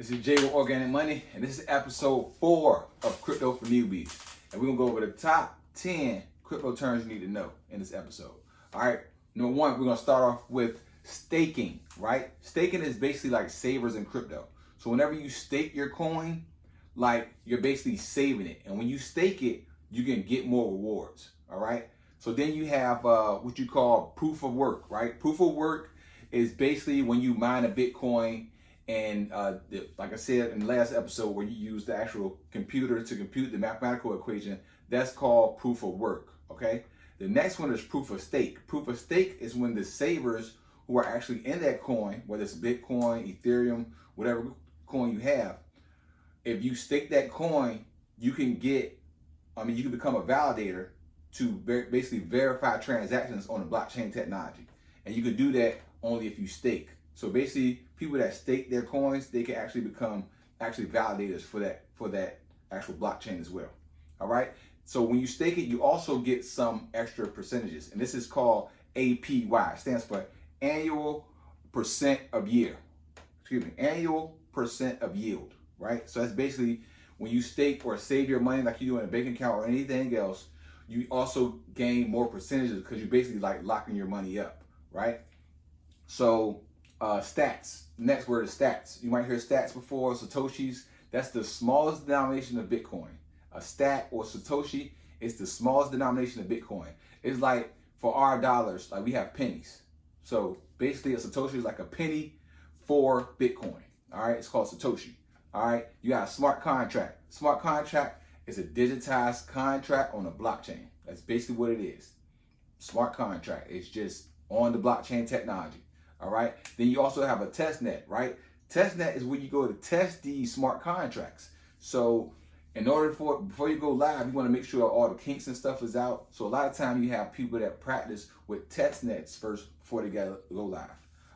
This is Jay with Organic Money, and this is episode 4 of Crypto for Newbies. And we're going to go over the top 10 crypto terms you need to know in this episode. All right, number 1, we're going to start off with staking, right? Staking is basically like savers in crypto. So whenever you stake your coin, like you're basically saving it. And when you stake it, you can get more rewards, all right? So then you have what you call proof of work, right? Proof of work is basically when you mine a Bitcoin and like I said in the last episode where you use the actual computer to compute the mathematical equation, that's called proof of work, okay? The next one is proof of stake. Proof of stake is when the savers who are actually in that coin, whether it's Bitcoin, Ethereum, whatever coin you have, if you stake that coin, you can you can become a validator to basically verify transactions on the blockchain technology. And you can do that only if you stake. So basically, people that stake their coins, they can actually become validators for that actual blockchain as well. All right. So when you stake it, you also get some extra percentages, and this is called APY. It stands for annual percent of year. Annual percent of yield. Right. So that's basically when you stake or save your money like you do in a bank account or anything else, you also gain more percentages because you're basically like locking your money up. Right. So stats. Next word is stats. You might hear stats before. Satoshis. That's the smallest denomination of Bitcoin. A stat or Satoshi is the smallest denomination of Bitcoin. It's like for our dollars, like we have pennies. So basically a Satoshi is like a penny for Bitcoin. All right. It's called Satoshi. All right. You got a smart contract. Smart contract is a digitized contract on a blockchain. That's basically what it is. Smart contract. It's just on the blockchain technology. All right. Then you also have a test net, right? Test net is where you go to test these smart contracts. So in order before you go live, you want to make sure all the kinks and stuff is out. So a lot of time you have people that practice with test nets first before they go live.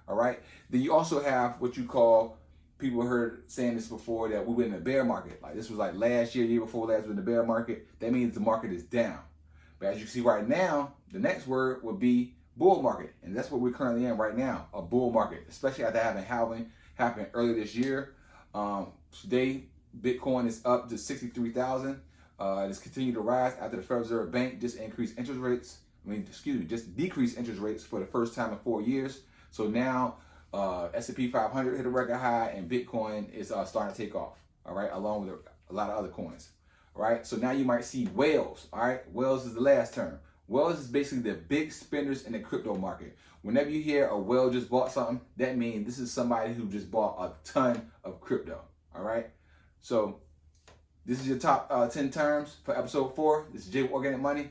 All right. Then you also have what you call, people heard saying this before, that we were in the bear market. Like this was like last year before last, we were in the bear market. That means the market is down. But as you see right now, the next word would be bull market, and that's what we're currently in right now, a bull market, especially after having halving happen earlier this year. Today, Bitcoin is up to 63,000. It's continued to rise after the Federal Reserve Bank just increased interest rates. Just decreased interest rates for the first time in 4 years. So now S&P 500 hit a record high, and Bitcoin is starting to take off. All right, along with a lot of other coins. All right, so now you might see whales. All right, whales is the last term. Whales is basically the big spenders in the crypto market. Whenever you hear a whale just bought something, that means this is somebody who just bought a ton of crypto. All right. So this is your top 10 terms for episode 4. This is Jay with Organic Money.